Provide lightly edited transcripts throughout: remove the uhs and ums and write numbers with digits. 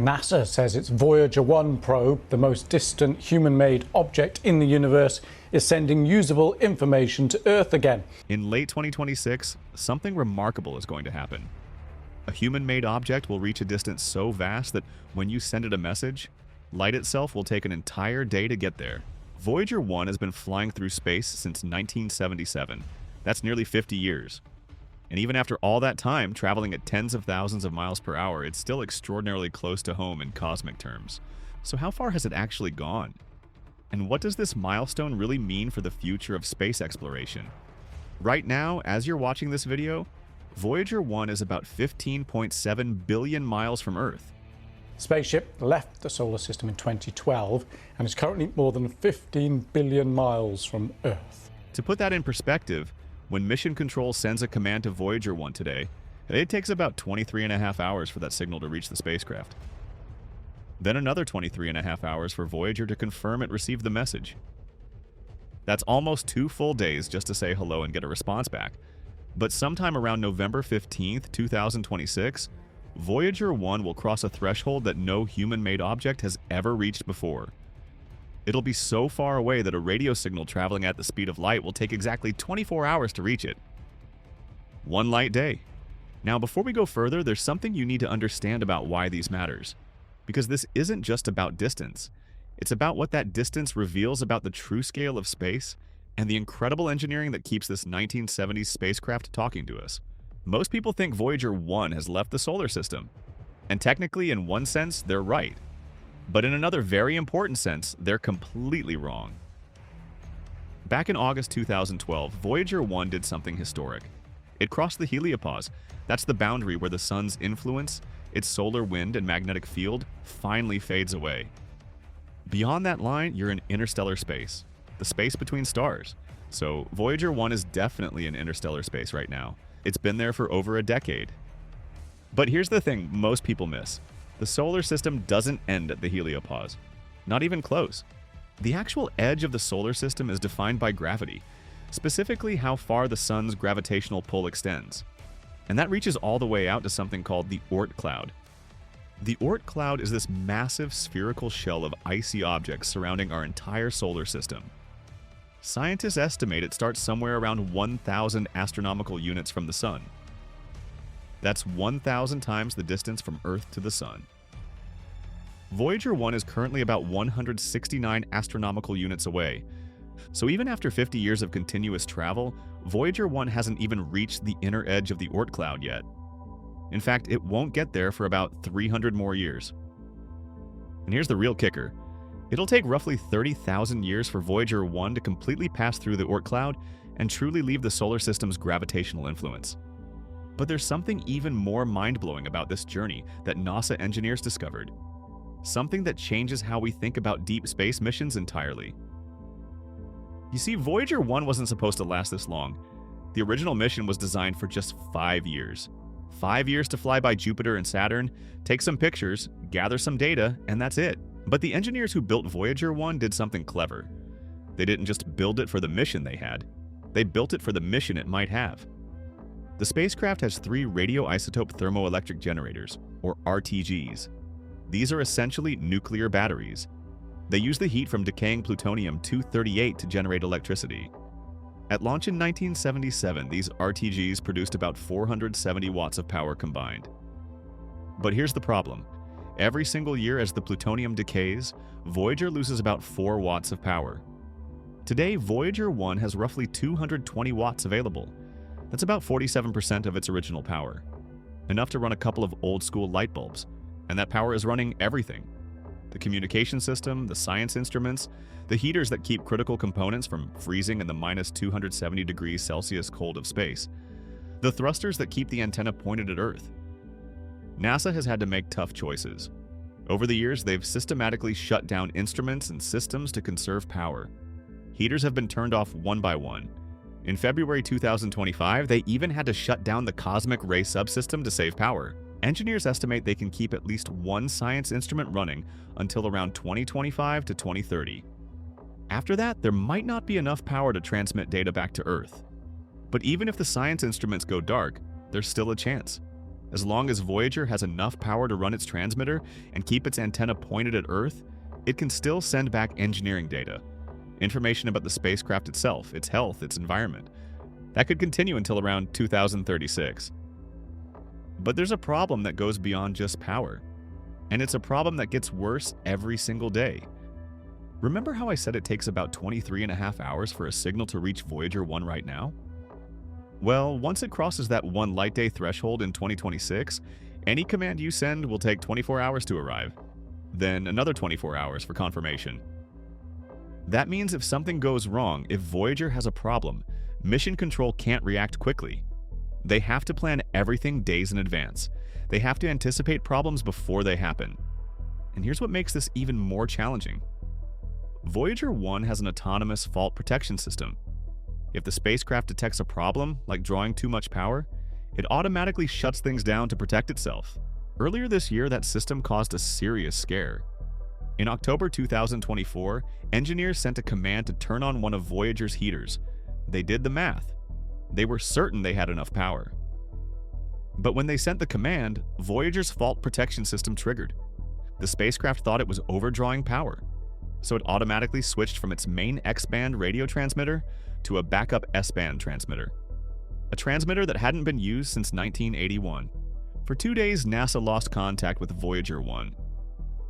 NASA says its Voyager 1 probe, the most distant human-made object in the universe, is sending usable information to Earth again. In late 2026, something remarkable is going to happen. A human-made object will reach a distance so vast that when you send it a message, light itself will take an entire day to get there. Voyager 1 has been flying through space since 1977. That's nearly 50 years. And even after all that time, traveling at tens of thousands of miles per hour, it's still extraordinarily close to home in cosmic terms. So how far has it actually gone? And what does this milestone really mean for the future of space exploration? Right now, as you're watching this video, Voyager 1 is about 15.7 billion miles from Earth. The spaceship left the solar system in 2012 and is currently more than 15 billion miles from Earth. To put that in perspective, when Mission Control sends a command to Voyager 1 today, it takes about 23.5 hours for that signal to reach the spacecraft. Then another 23.5 hours for Voyager to confirm it received the message. That's almost 2 full days just to say hello and get a response back. But sometime around November 15th, 2026, Voyager 1 will cross a threshold that no human-made object has ever reached before. It'll be so far away that a radio signal traveling at the speed of light will take exactly 24 hours to reach it. One light day. Now, before we go further, there's something you need to understand about why these matters. Because this isn't just about distance. It's about what that distance reveals about the true scale of space and the incredible engineering that keeps this 1970s spacecraft talking to us. Most people think Voyager 1 has left the solar system. And technically, in one sense, they're right. But in another very important sense, they're completely wrong. Back in August 2012, Voyager 1 did something historic. It crossed the heliopause. That's the boundary where the sun's influence, its solar wind and magnetic field, finally fades away. Beyond that line, you're in interstellar space, the space between stars. So Voyager 1 is definitely in interstellar space right now. It's been there for over a decade. But here's the thing most people miss. The solar system doesn't end at the heliopause. Not even close. The actual edge of the solar system is defined by gravity, specifically how far the sun's gravitational pull extends. And that reaches all the way out to something called the Oort cloud. The Oort cloud is this massive spherical shell of icy objects surrounding our entire solar system. Scientists estimate it starts somewhere around 1,000 astronomical units from the sun. That's 1,000 times the distance from Earth to the Sun. Voyager 1 is currently about 169 astronomical units away. So even after 50 years of continuous travel, Voyager 1 hasn't even reached the inner edge of the Oort cloud yet. In fact, it won't get there for about 300 more years. And here's the real kicker. It'll take roughly 30,000 years for Voyager 1 to completely pass through the Oort cloud and truly leave the solar system's gravitational influence. But there's something even more mind-blowing about this journey that NASA engineers discovered. Something that changes how we think about deep space missions entirely. You see, Voyager 1 wasn't supposed to last this long. The original mission was designed for just 5 years. 5 years to fly by Jupiter and Saturn, take some pictures, gather some data, and that's it. But the engineers who built Voyager 1 did something clever. They didn't just build it for the mission they had. They built it for the mission it might have. The spacecraft has 3 radioisotope thermoelectric generators, or RTGs. These are essentially nuclear batteries. They use the heat from decaying plutonium-238 to generate electricity. At launch in 1977, these RTGs produced about 470 watts of power combined. But here's the problem. Every single year as the plutonium decays, Voyager loses about 4 watts of power. Today, Voyager 1 has roughly 220 watts available. That's about 47% of its original power. Enough to run a couple of old-school light bulbs. And that power is running everything. The communication system, the science instruments, the heaters that keep critical components from freezing in the minus 270 degrees Celsius cold of space, the thrusters that keep the antenna pointed at Earth. NASA has had to make tough choices. Over the years, they've systematically shut down instruments and systems to conserve power. Heaters have been turned off one by one. In February 2025, they even had to shut down the cosmic ray subsystem to save power. Engineers estimate they can keep at least one science instrument running until around 2025 to 2030. After that, there might not be enough power to transmit data back to Earth. But even if the science instruments go dark, there's still a chance. As long as Voyager has enough power to run its transmitter and keep its antenna pointed at Earth, it can still send back engineering data, information about the spacecraft itself, its health, its environment. That could continue until around 2036. But there's a problem that goes beyond just power, and it's a problem that gets worse every single day. Remember how I said it takes about 23.5 hours for a signal to reach Voyager 1 right now? Well, once it crosses that 1 light day threshold in 2026, any command you send will take 24 hours to arrive, then another 24 hours for confirmation. That means if something goes wrong, if Voyager has a problem, mission control can't react quickly. They have to plan everything days in advance. They have to anticipate problems before they happen. And here's what makes this even more challenging. Voyager 1 has an autonomous fault protection system. If the spacecraft detects a problem, like drawing too much power, it automatically shuts things down to protect itself. Earlier this year, that system caused a serious scare. In October 2024, engineers sent a command to turn on one of Voyager's heaters. They did the math. They were certain they had enough power. But when they sent the command, Voyager's fault protection system triggered. The spacecraft thought it was overdrawing power, so it automatically switched from its main X-band radio transmitter to a backup S-band transmitter, a transmitter that hadn't been used since 1981. For 2 days, NASA lost contact with Voyager 1.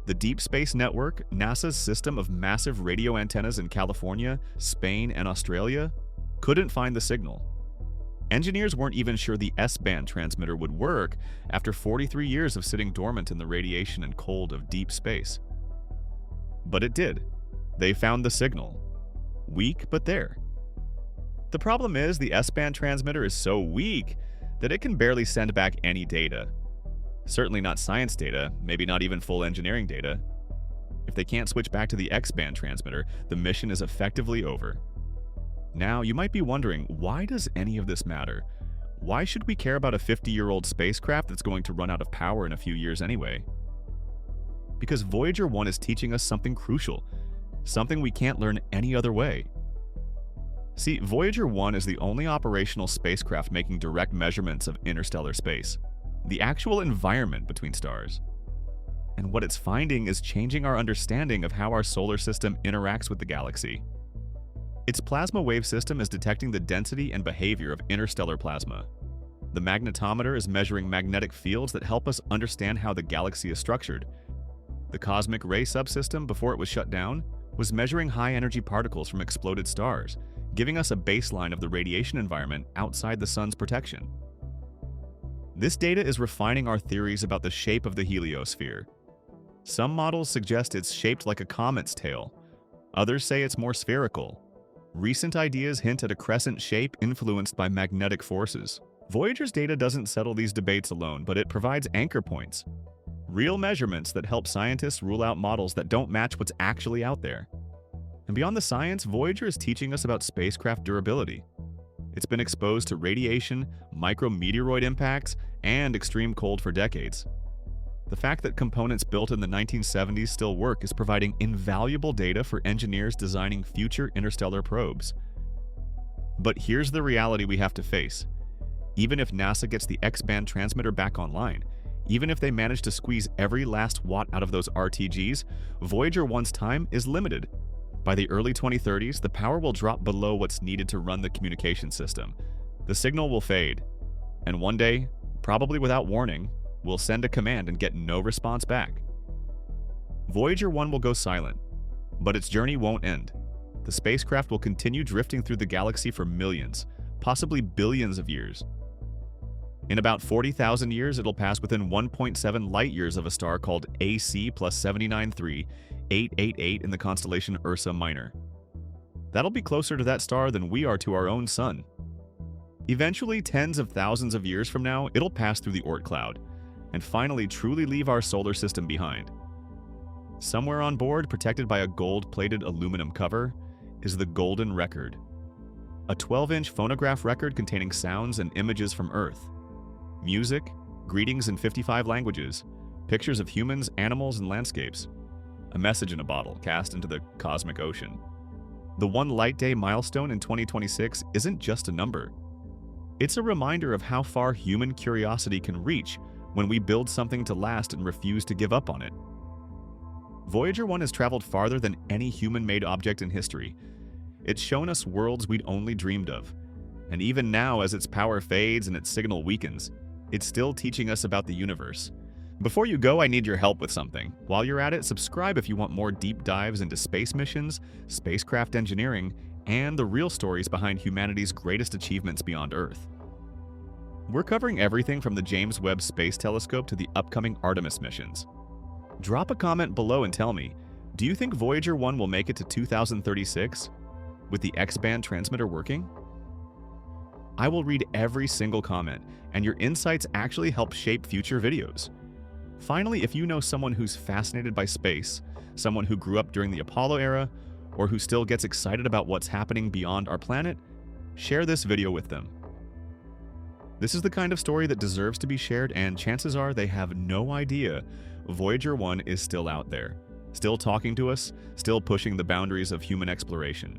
The Deep Space Network, NASA's system of massive radio antennas in California, Spain, and Australia, couldn't find the signal. Engineers weren't even sure the S-band transmitter would work after 43 years of sitting dormant in the radiation and cold of deep space. But it did. They found the signal. Weak, but there. The problem is the S-band transmitter is so weak that it can barely send back any data. Certainly not science data, maybe not even full engineering data. If they can't switch back to the X-band transmitter, the mission is effectively over. Now, you might be wondering, why does any of this matter? Why should we care about a 50-year-old spacecraft that's going to run out of power in a few years anyway? Because Voyager 1 is teaching us something crucial, something we can't learn any other way. See, Voyager 1 is the only operational spacecraft making direct measurements of interstellar space, the actual environment between stars. And what it's finding is changing our understanding of how our solar system interacts with the galaxy. Its plasma wave system is detecting the density and behavior of interstellar plasma. The magnetometer is measuring magnetic fields that help us understand how the galaxy is structured. The cosmic ray subsystem, before it was shut down, was measuring high-energy particles from exploded stars, giving us a baseline of the radiation environment outside the sun's protection. This data is refining our theories about the shape of the heliosphere. Some models suggest it's shaped like a comet's tail. Others say it's more spherical. Recent ideas hint at a crescent shape influenced by magnetic forces. Voyager's data doesn't settle these debates alone, but it provides anchor points. Real measurements that help scientists rule out models that don't match what's actually out there. And beyond the science, Voyager is teaching us about spacecraft durability. It's been exposed to radiation, micrometeoroid impacts, and extreme cold for decades. The fact that components built in the 1970s still work is providing invaluable data for engineers designing future interstellar probes. But here's the reality we have to face. Even if NASA gets the X-band transmitter back online, even if they manage to squeeze every last watt out of those RTGs, Voyager 1's time is limited. By the early 2030s, the power will drop below what's needed to run the communication system. The signal will fade, and one day, probably without warning, we'll send a command and get no response back. Voyager 1 will go silent, but its journey won't end. The spacecraft will continue drifting through the galaxy for millions, possibly billions of years. In about 40,000 years, it'll pass within 1.7 light-years of a star called AC plus 793-888 in the constellation Ursa Minor. That'll be closer to that star than we are to our own sun. Eventually, tens of thousands of years from now, it'll pass through the Oort cloud, and finally truly leave our solar system behind. Somewhere on board, protected by a gold-plated aluminum cover, is the Golden Record, a 12-inch phonograph record containing sounds and images from Earth. Music, greetings in 55 languages, pictures of humans, animals, and landscapes. A message in a bottle cast into the cosmic ocean. The 1 light day milestone in 2026 isn't just a number. It's a reminder of how far human curiosity can reach when we build something to last and refuse to give up on it. Voyager 1 has traveled farther than any human-made object in history. It's shown us worlds we'd only dreamed of. And even now, as its power fades and its signal weakens, it's still teaching us about the universe. Before you go, I need your help with something. While you're at it, subscribe if you want more deep dives into space missions, spacecraft engineering, and the real stories behind humanity's greatest achievements beyond Earth. We're covering everything from the James Webb Space Telescope to the upcoming Artemis missions. Drop a comment below and tell me, do you think Voyager 1 will make it to 2036 with the X-band transmitter working? I will read every single comment, and your insights actually help shape future videos. Finally, if you know someone who's fascinated by space, someone who grew up during the Apollo era, or who still gets excited about what's happening beyond our planet, share this video with them. This is the kind of story that deserves to be shared, and chances are they have no idea Voyager 1 is still out there, still talking to us, still pushing the boundaries of human exploration.